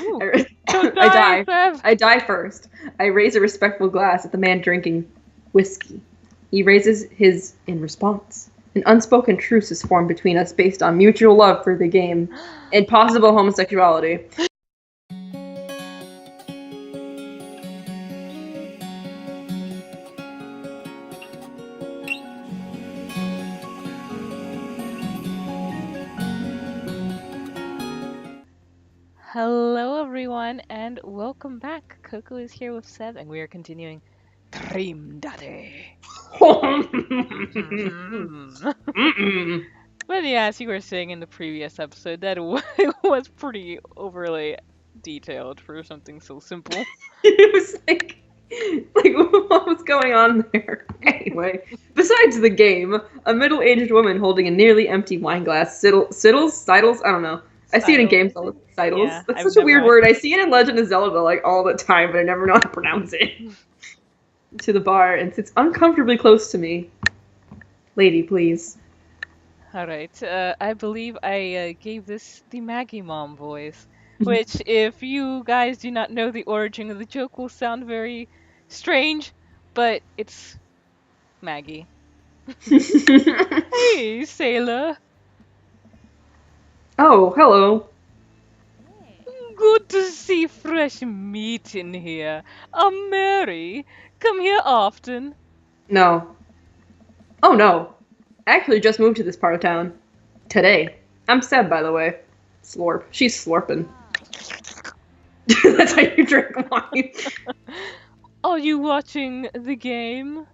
Ooh, I, don't I die, die. Bev! I die first. I raise a respectful glass at the man drinking whiskey. He raises his in response. An unspoken truce is formed between us based on mutual love for the game and possible homosexuality. Hello, everyone, and welcome back. Coco is here with Seb, and we are continuing Dream Daddy. But yeah, as you were saying in the previous episode, that was pretty overly detailed for something so simple. It was like what was going on there? Anyway, besides the game, a middle-aged woman holding a nearly empty wine glass sidles, I don't know. I see it in games all the Yeah, That's I've such a weird never. word. I see it in Legend of Zelda like all the time, but I never know how to pronounce it. To the bar and sits uncomfortably close to me. Lady, please. All right, I believe I gave this the Maggie Mom voice, which, if you guys do not know the origin of the joke, will sound very strange, but it's Maggie. Hey, sailor. Oh, hello. Good to see fresh meat in here. Mary, come here often. No. Oh no. I actually just moved to this part of town. Today. I'm Seb, by the way. Slorp. She's slorping. That's how you drink wine. Are you watching the game?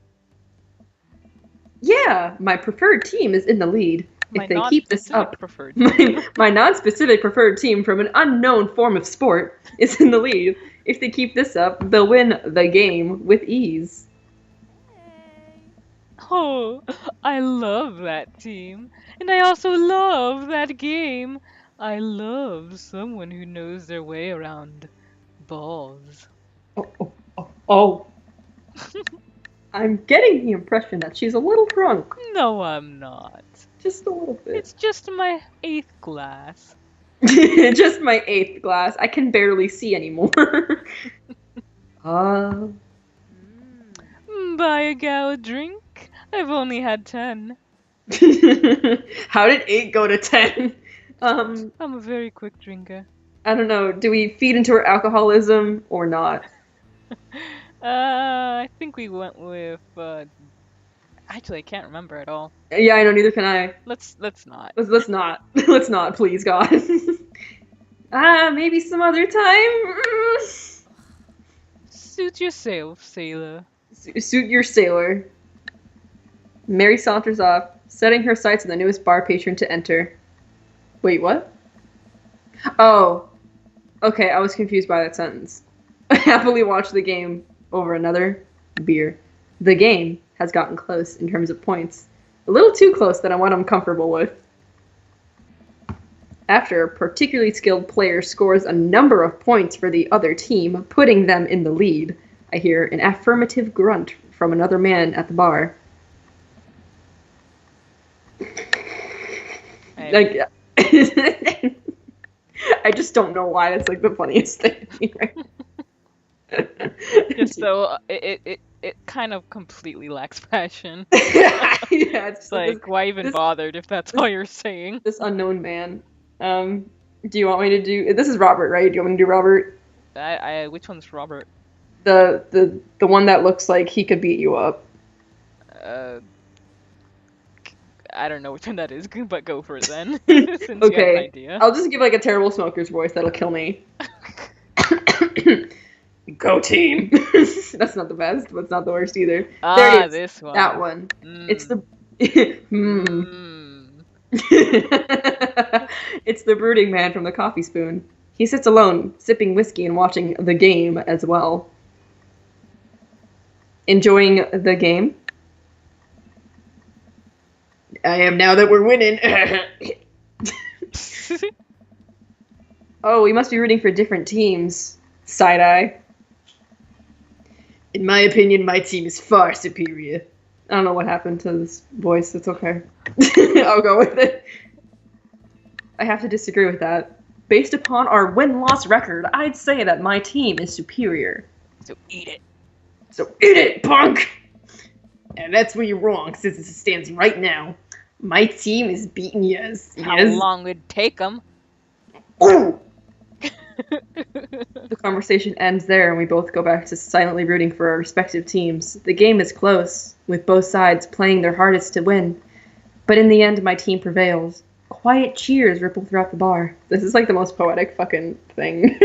Yeah, my preferred team is in the lead. My If they keep this non-specific up, preferred team. my non-specific preferred team from an unknown form of sport is in the lead. If they keep this up, they'll win the game with ease. Oh, I love that team. And I also love that game. I love someone who knows their way around balls. Oh, oh, oh, oh. I'm getting the impression that she's a little drunk. No, I'm not. Just a little bit. It's just my 8th glass. Just my 8th glass. I can barely see anymore. uh, Buy a gal a drink? I've only had 10. How did 8 go to 10? I'm a very quick drinker. I don't know. Do we feed into her alcoholism or not? I think we went with, actually, I can't remember at all. Yeah, I know. Neither can I. Let's not. Let's not. Let's not, please, God. Maybe some other time. Suit yourself, sailor. Suit your sailor. Mary saunters off, setting her sights on the newest bar patron to enter. Wait, what? Oh. Okay, I was confused by that sentence. I happily watched the game over another beer. The game has gotten close in terms of points. A little too close than what I'm comfortable with. After a particularly skilled player scores a number of points for the other team, putting them in the lead, I hear an affirmative grunt from another man at the bar. Like, I just don't know why that's like the funniest thing to me right now. Just so it kind of completely lacks passion. Yeah, it's Like, why even bothered if that's all you're saying? This unknown man. Do you want me to do? This is Robert, right? Do you want me to do Robert? Which one's Robert? The one that looks like he could beat you up. I don't know which one that is, but go for it then. Since you have an Okay, idea. I'll just give like a terrible smoker's voice that'll kill me. Go team! That's not the best, but it's not the worst either. There it is. This one. That one. It's the. It's the brooding man from the coffee spoon. He sits alone, sipping whiskey and watching the game as well. Enjoying the game? I am now that we're winning. Oh, we must be rooting for different teams. Side eye. In my opinion, my team is far superior. I don't know what happened to this voice. It's okay. I'll go with it. I have to disagree with that. based upon our win-loss record, I'd say that my team is superior. So eat it. So eat it, punk! And that's where you're wrong, since it stands right now. My team is beating yours. How Yes. long would it take them? Ooh! The conversation ends there, and we both go back to silently rooting for our respective teams. The game is close, with both sides playing their hardest to win. But in the end, my team prevails. Quiet cheers ripple throughout the bar. This is like the most poetic fucking thing.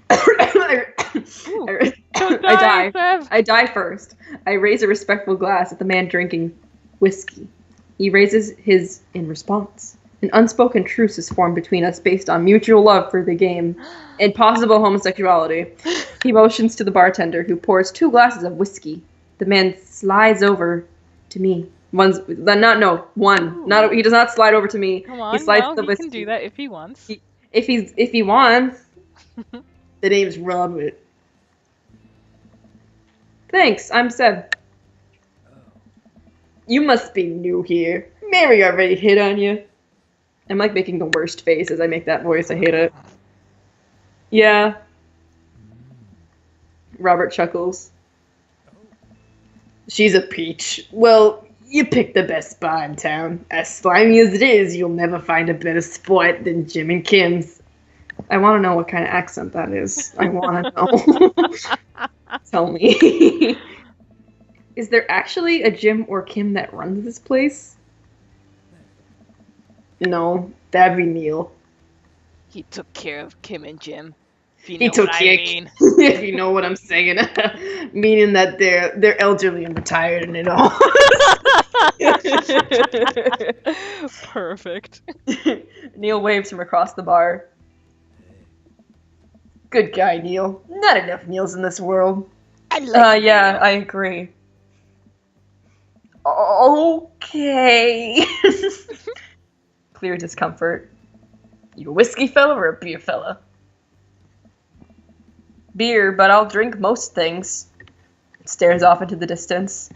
I die. Sev. I die first. I raise a respectful glass at the man drinking whiskey. He raises his in response. An unspoken truce is formed between us based on mutual love for the game and possible homosexuality. He motions to the bartender, who pours 2 glasses of whiskey. The man slides over to me. One. He does not slide over to me. Come on, he slides no, the he whiskey. can do that if he wants. If he wants. The name's Robert. Thanks, I'm Seb. You must be new here. Mary already hit on you. I'm like making the worst face as I make that voice. I hate it. Yeah. Robert chuckles. She's a peach. Well, you picked the best bar in town. As slimy as it is, you'll never find a better sport than Jim and Kim's. I want to know what kind of accent that is. I want to know. Tell me. Is there actually a Jim or Kim that runs this place? No, that'd be Neil. He took care of Kim and Jim. If you He know took what I care. mean. If you know what I'm saying, meaning that they're elderly and retired and it all. Perfect. Neil waves from across the bar. Good guy, Neil. Not enough Neils in this world. I like Yeah, Neil. I agree. Okay. Clear discomfort. You a whiskey fella or a beer fella? Beer, but I'll drink most things. Stares off into the distance.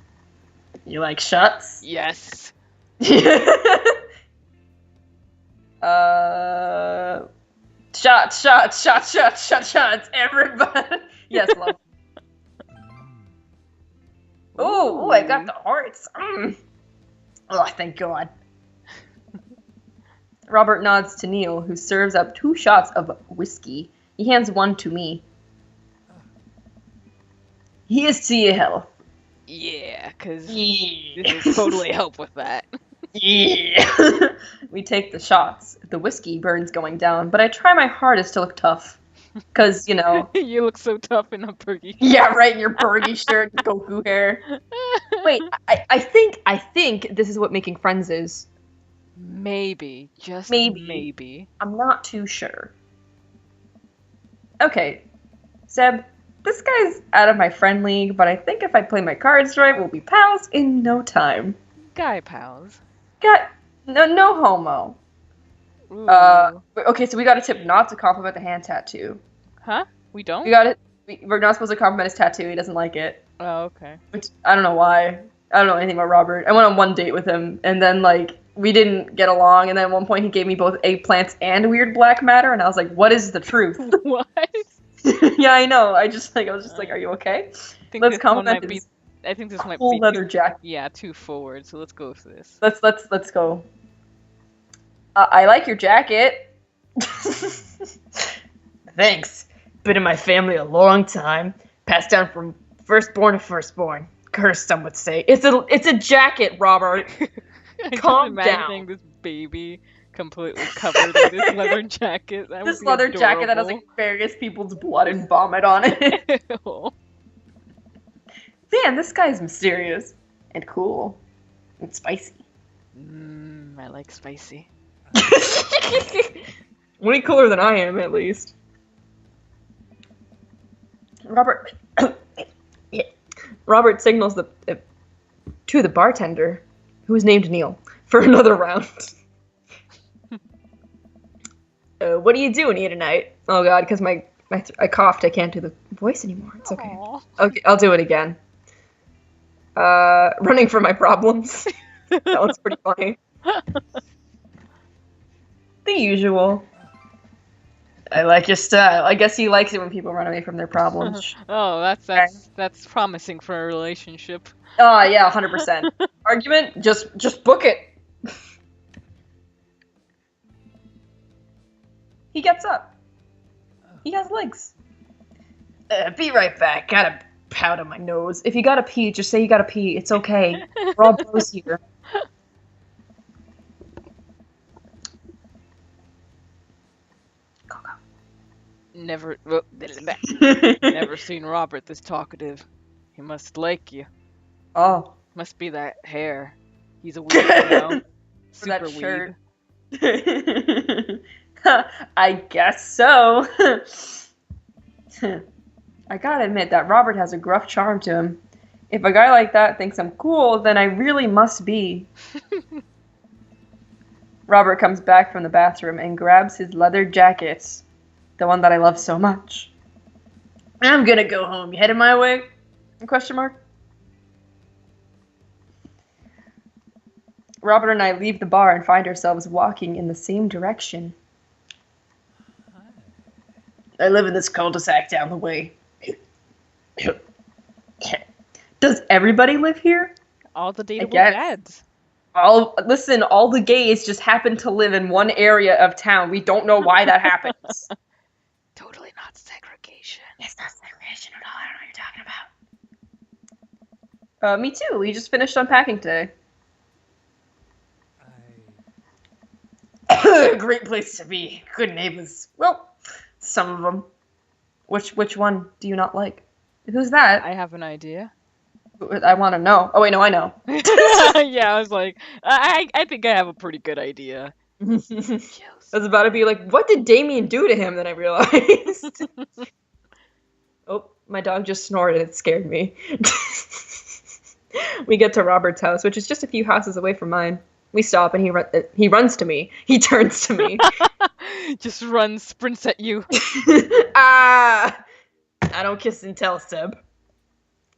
You like shots? Yes. Shots, everybody. Yes, love. Oh, I got the hearts. Oh, thank God. Robert nods to Neil, who serves up 2 shots of whiskey. He hands one to me. Here's to your health. Yeah, because Yeah. this will totally help with that. Yeah. We take the shots. The whiskey burns going down, but I try my hardest to look tough. Because, you know. You look so tough in a burgie. Yeah, right, in your burgie shirt, Goku hair. Wait, I think this is what making friends is. Maybe. Just Maybe. maybe. I'm not too sure. Okay, Seb, this guy's out of my friend league, but I think if I play my cards right, we'll be pals in no time. Guy pals. No homo. Ooh. Okay, so we got a tip not to compliment the hand tattoo. Huh? We don't? We got it. We're not supposed to compliment his tattoo. He doesn't like it. Oh, okay. Which, I don't know why. I don't know anything about Robert. I went on one date with him, and then, like, we didn't get along, and then at one point he gave me both eggplants and weird black matter, and I was like, what is the truth? What? Yeah, I know. I was just like, are you okay? I think Let's this one compliment might be. his I think this might cool be leather jacket. Yeah, too forward. So let's go with this. Let's go. I like your jacket. Thanks. Been in my family a long time. Passed down from firstborn to firstborn. Curse, some would say. It's a jacket, Robert. I'm Calm just imagining down. this baby completely covered in this leather jacket. That This would be leather jacket that has like various people's blood and vomit on it. adorable. Man, this guy's mysterious and cool and spicy. I like spicy. Way cooler than I am, at least. Robert. Yeah. Robert signals to the bartender, who is named Neil, for another round. What are you doing here tonight? Oh God, because I coughed. I can't do the voice anymore. It's okay. Aw. Okay, I'll do it again. Running from my problems. That one's pretty funny. The usual. I like your style. I guess he likes it when people run away from their problems. Oh, Okay. that's promising for a relationship. Oh yeah, 100%. Argument? Just book it. He gets up. He has legs. Be right back. Gotta powder my nose. If you gotta pee, just say you gotta pee. It's okay. We're all bros here. Go, Never, go. never seen Robert this talkative. He must like you. Oh. Must be that hair. He's a weeb, you know. For that Super shirt. weeb. I guess so. I gotta admit that Robert has a gruff charm to him. If a guy like that thinks I'm cool, then I really must be. Robert comes back from the bathroom and grabs his leather jacket, the one that I love so much. I'm gonna go home. You headed my way? Question mark. Robert and I leave the bar and find ourselves walking in the same direction. I live in this cul-de-sac down the way. Does everybody live here? All the dateable guess. dads. All the gays just happen to live in one area of town. We don't know why that happens. Totally not segregation. It's not segregation at all. I don't know what you're talking about. Me too. We just finished unpacking today. Great place to be. Good neighbors. Well, some of them. Which one do you not like? Who's that? I have an idea. I want to know. Oh wait, no, I know. Yeah, I was like, I think I have a pretty good idea. I was about to be like, what did Damien do to him? Then I realized. Oh, my dog just snorted. It scared me. We get to Robert's house, which is just a few houses away from mine. We stop and he runs to me. He turns to me. Just runs, sprints at you. Ah! I don't kiss and tell, Seb.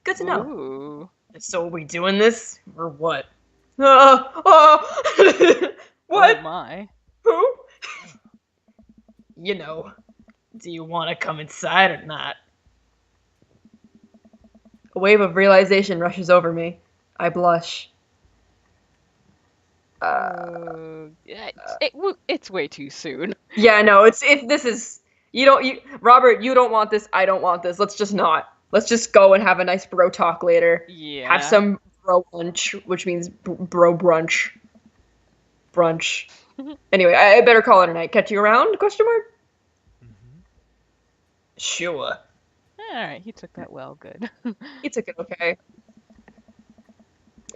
Good to know. Ooh. So are we doing this? Or what? Oh! What? Oh my. Who? You know. Do you want to come inside or not? A wave of realization rushes over me. I blush. Yeah, it's way too soon. Yeah, no, Robert, you don't want this, I don't want this. Let's just not. Let's just go and have a nice bro talk later. Yeah. Have some bro lunch, which means bro brunch. Brunch. Anyway, I better call it a night. Catch you around? Question mark? Mm-hmm. Sure. Alright, he took that well, good. He took it okay.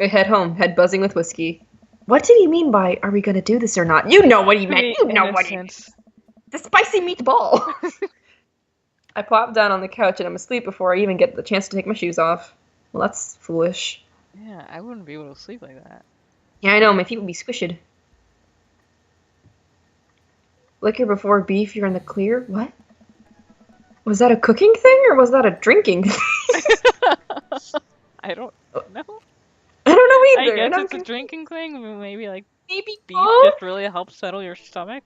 I head home, head buzzing with whiskey. What did he mean by, are we gonna do this or not? You know what he meant. You know what he meant. The spicy meatball. I plop down on the couch and I'm asleep before I even get the chance to take my shoes off. Well, that's foolish. Yeah, I wouldn't be able to sleep like that. Yeah, I know. My feet would be squished. Liquor before beef, you're in the clear? What? Was that a cooking thing or was that a drinking thing? I don't know. I don't know either. I guess it's a drinking thing. Maybe like Maybe beef just really helps settle your stomach.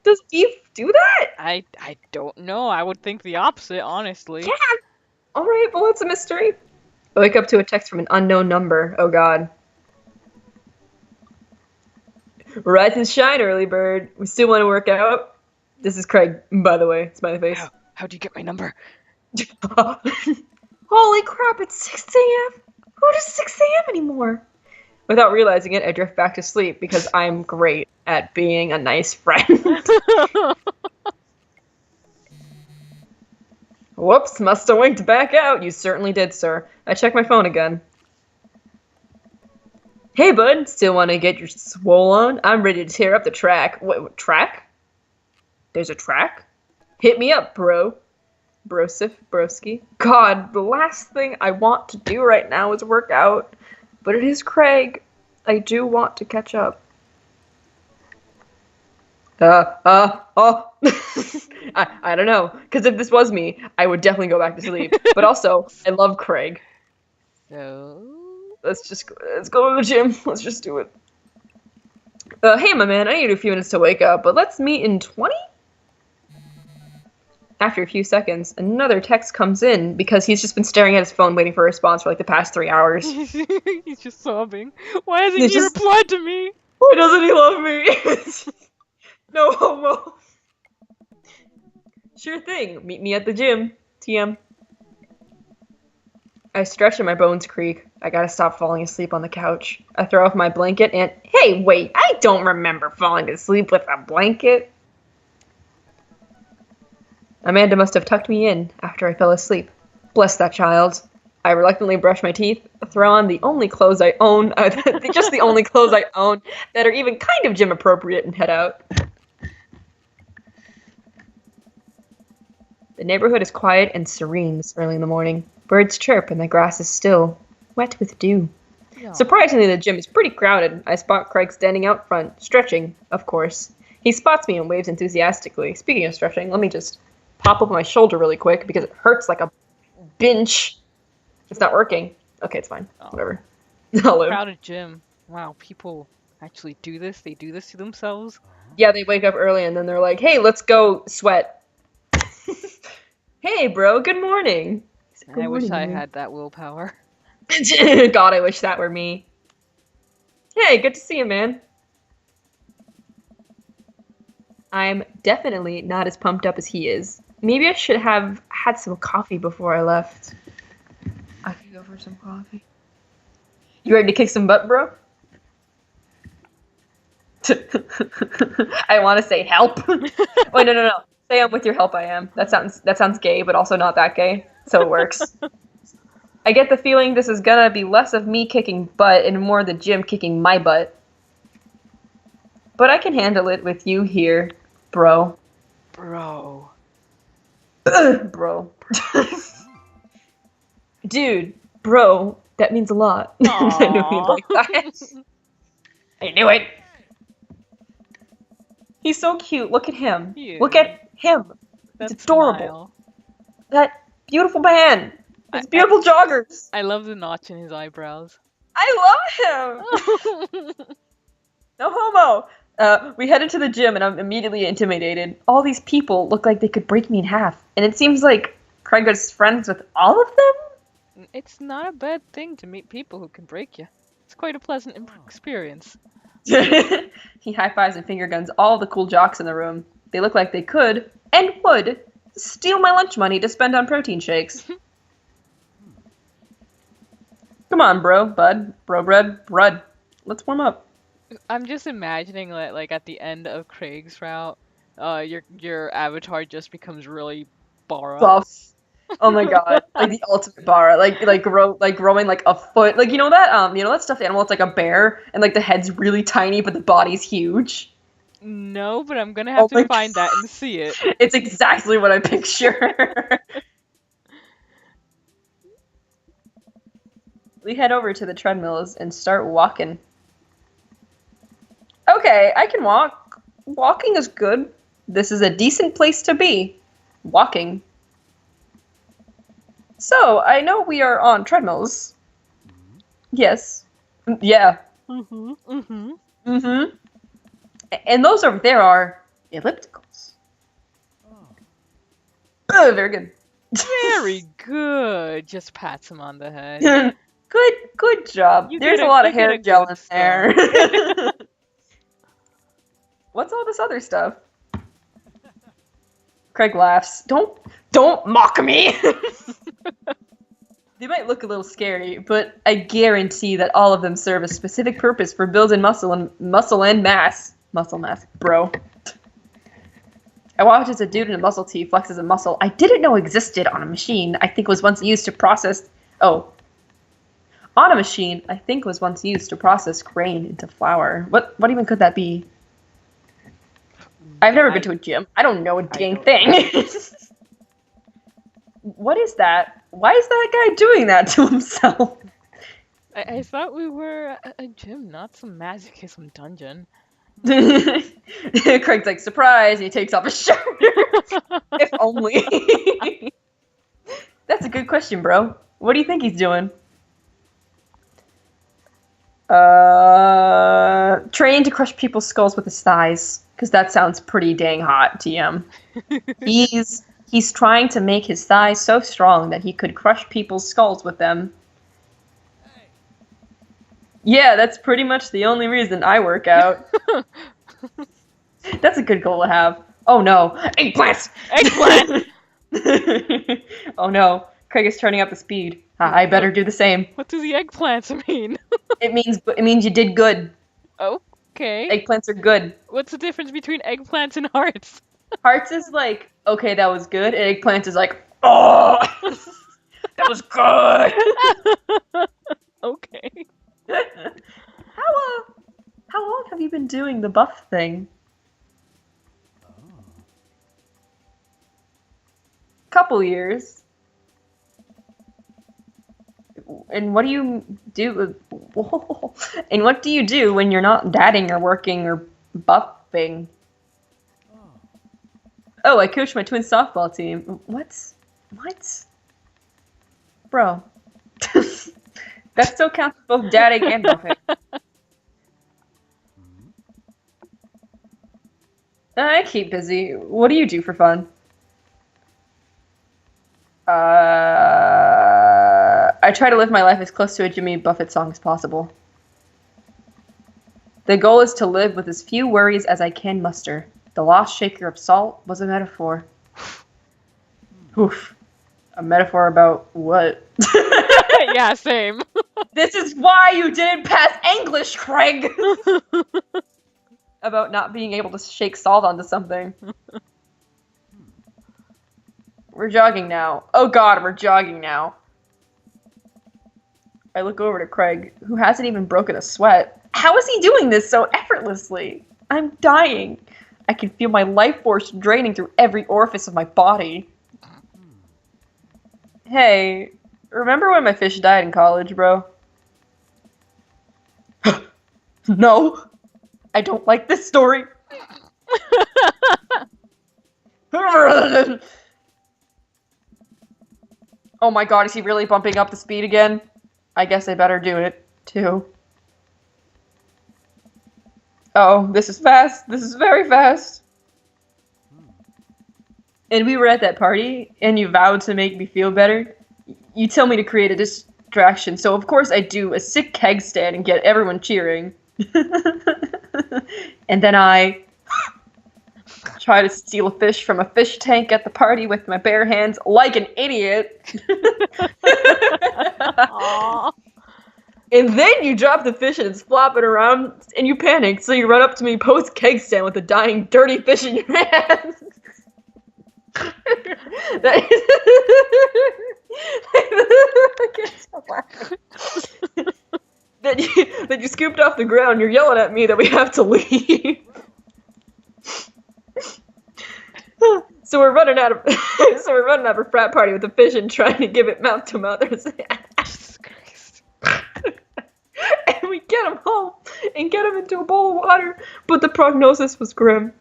Does beef do that? I don't know. I would think the opposite, honestly. Yeah. All right. Well, it's a mystery. I wake up to a text from an unknown number. Oh God. Rise and shine, early bird. We still want to work out. This is Craig, by the way. Smiley face. How'd you get my number? Holy crap! It's 6 a.m. Who does 6 a.m. anymore? Without realizing it, I drift back to sleep because I'm great at being a nice friend. Whoops, must have winked back out. You certainly did, sir. I check my phone again. Hey, bud. Still want to get your swole on? I'm ready to tear up the track. What track? There's a track? Hit me up, bro. Brosif, broski. God, the last thing I want to do right now is work out. But it is Craig. I do want to catch up. Oh. I don't know. Because if this was me, I would definitely go back to sleep. But also, I love Craig. So... Let's go to the gym. Let's just do it. Hey, my man, I need a few minutes to wake up, but let's meet in 20? After a few seconds, another text comes in because he's just been staring at his phone waiting for a response for like the past 3 hours. He's just sobbing. Why hasn't It's he just- replied to me? Why doesn't he love me? No homo. Sure thing. Meet me at the gym. TM. I stretch and my bones creak. I gotta stop falling asleep on the couch. I throw off my blanket and... Hey, wait, I don't remember falling asleep with a blanket. Amanda must have tucked me in after I fell asleep. Bless that child. I reluctantly brush my teeth, throw on the only clothes I own, just the only clothes I own that are even kind of gym appropriate, and head out. The neighborhood is quiet and serene this early in the morning. Birds chirp and the grass is still, wet with dew. Yeah. Surprisingly, the gym is pretty crowded. I spot Craig standing out front, stretching, of course. He spots me and waves enthusiastically. Speaking of stretching, let me just pop up my shoulder really quick because it hurts like a bench. It's not working. Okay, it's fine. Oh. Whatever. I'll live. Crowded gym. Wow, people actually do this? They do this to themselves? Yeah, they wake up early and then they're like, hey, let's go sweat. Hey, bro, good morning. I wish I had that willpower. God, I wish that were me. Hey, good to see you, man. I'm definitely not as pumped up as he is. Maybe I should have had some coffee before I left. I could go for some coffee. You ready to kick some butt, bro? I want to say help. Wait, no. Say I'm with your help, I am. That sounds gay, but also not that gay, so it works. I get the feeling this is gonna be less of me kicking butt and more the gym kicking my butt. But I can handle it with you here, bro. Bro. Bro. Dude, bro, that means a lot. I knew you'd like that. I knew it. He's so cute. Look at him. Look at him. That's It's adorable. Smile. That beautiful man. His beautiful joggers. I love the notch in his eyebrows. I love him. No homo. We headed to the gym and I'm immediately intimidated. All these people look like they could break me in half. And it seems like Craig is friends with all of them? It's not a bad thing to meet people who can break you. It's quite a pleasant experience. He high-fives and finger guns all the cool jocks in the room. They look like they could, and would, steal my lunch money to spend on protein shakes. Come on, bro, bud, bro, brud. Let's warm up. I'm just imagining that, like, at the end of Craig's route, your avatar just becomes really bar up. Buff. Oh my god, like the ultimate bar, like growing like a foot, like you know that stuffed animal. It's like a bear, and like the head's really tiny, but the body's huge. No, but I'm gonna have to find that and see it. It's exactly what I picture. We head over to the treadmills and start walking. Okay, I can walk. Walking is good. This is a decent place to be. Walking. So, I know we are on treadmills. Yes. Yeah. And those over there are ellipticals. Oh, very good. Very good. Just pats him on the head. Good job. There's a lot of hair gel in there. What's all this other stuff? Craig laughs. Don't mock me. They might look a little scary, but I guarantee that all of them serve a specific purpose for building muscle and mass. Muscle mass, bro. I watch as a dude in a muscle tee flexes a muscle I didn't know existed on a machine I think was once used to process... Oh. On a machine I think was once used to process grain into flour. What even could that be? I've never been to a gym. I don't know a dang thing. What is that? Why is that guy doing that to himself? I thought we were a gym, not some masochism dungeon. Craig's like, surprise, and he takes off his shirt. If only. That's a good question, bro. What do you think he's doing? Trained to crush people's skulls with his thighs, because that sounds pretty dang hot, TM. He's trying to make his thighs so strong that he could crush people's skulls with them. Yeah, that's pretty much the only reason I work out. That's a good goal to have. Oh no, eggplants! Eggplant! Oh no, Craig is turning up the speed. I better do the same. What do the eggplants mean? It means you did good. Okay. Eggplants are good. What's the difference between eggplants and hearts? Hearts is like, okay, that was good. And eggplants is like, oh, that was good. Okay. How long have you been doing the buff thing? Couple years. And what do you do? Whoa. And what do you do when you're not dadding or working or buffing? Oh, I coach my twin softball team. What? Bro. That still counts both dadding and buffing. I keep busy. What do you do for fun? I try to live my life as close to a Jimmy Buffett song as possible. The goal is to live with as few worries as I can muster. The lost shaker of salt was a metaphor. Oof. A metaphor about what? Yeah, same. This is why you didn't pass English, Craig! About not being able to shake salt onto something. We're jogging now. Oh god, we're jogging now. I look over to Craig, who hasn't even broken a sweat. How is he doing this so effortlessly? I'm dying. I can feel my life force draining through every orifice of my body. Hey, remember when my fish died in college, bro? No, I don't like this story. Oh my god, is he really bumping up the speed again? I guess I better do it, too. Oh, this is fast. This is very fast. And we were at that party, and you vowed to make me feel better. You tell me to create a distraction, so of course I do a sick keg stand and get everyone cheering. And then I try to steal a fish from a fish tank at the party with my bare hands like an idiot. Aww. And then you drop the fish and it's flopping around and you panic, so you run up to me post keg stand with a dying dirty fish in your hand. That is I can't stop laughing. that you scooped off the ground, you're yelling at me that we have to leave. So we're running out of a frat party with a fish and trying to give it mouth to mouth. Jesus Christ. And we get him home and get him into a bowl of water, but the prognosis was grim.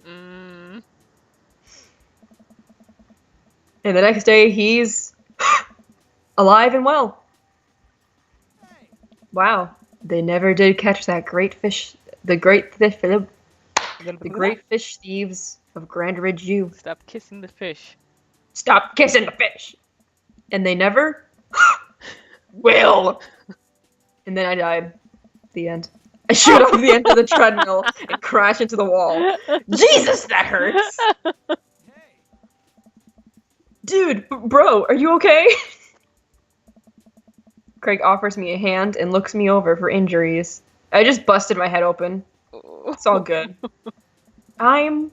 And the next day, he's alive and well. Wow, they never did catch that great fish. The great fish thieves of Grand Ridge U. Stop kissing the fish. Stop kissing the fish. And they never will. And then I died. The end. I shoot off the end of the treadmill and crash into the wall. Jesus, that hurts. Dude, bro, are you okay? Craig offers me a hand and looks me over for injuries. I just busted my head open. It's all good. I'm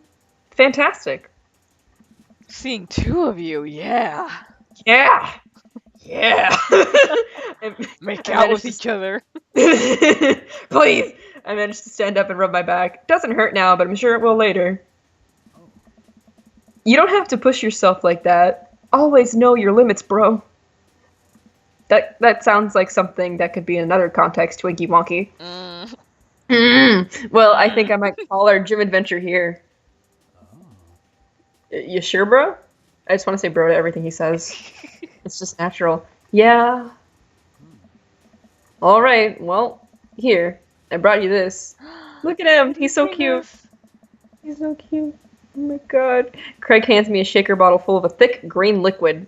fantastic. Seeing two of you, yeah. Yeah. Yeah. Make out with each other. Please. I managed to stand up and rub my back. Doesn't hurt now, but I'm sure it will later. You don't have to push yourself like that. Always know your limits, bro. That sounds like something that could be in another context, Twinkie Wonky. Well, I think I might call our gym adventure here. You sure, bro? I just want to say bro to everything he says. It's just natural. Yeah. All right. Well, here. I brought you this. Look at him. He's so Seen cute. this? He's so cute. Oh my god. Craig hands me a shaker bottle full of a thick green liquid.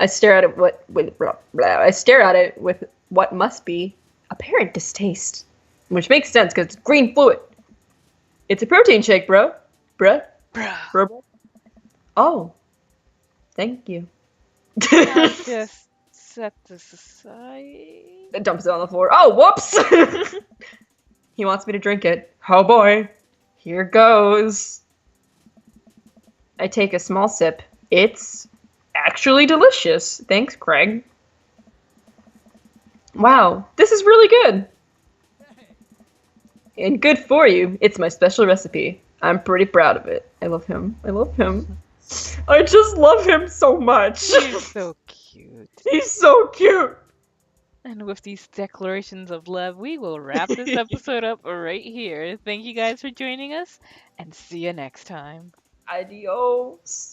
I stare at it with blah, blah. I stare at it with what must be apparent distaste, which makes sense because it's green fluid. It's a protein shake, bro. Bruh. Bruh. Bro. Oh, thank you. I'll just set this aside. It dumps it on the floor. Oh, whoops! He wants me to drink it. Oh boy. Here goes. I take a small sip. It's actually delicious. Thanks, Craig. Wow, this is really good. And good for you. It's my special recipe. I'm pretty proud of it. I love him. I love him. I just love him so much. He's so cute. He's so cute. And with these declarations of love, we will wrap this episode up right here. Thank you guys for joining us, and see you next time. Adios.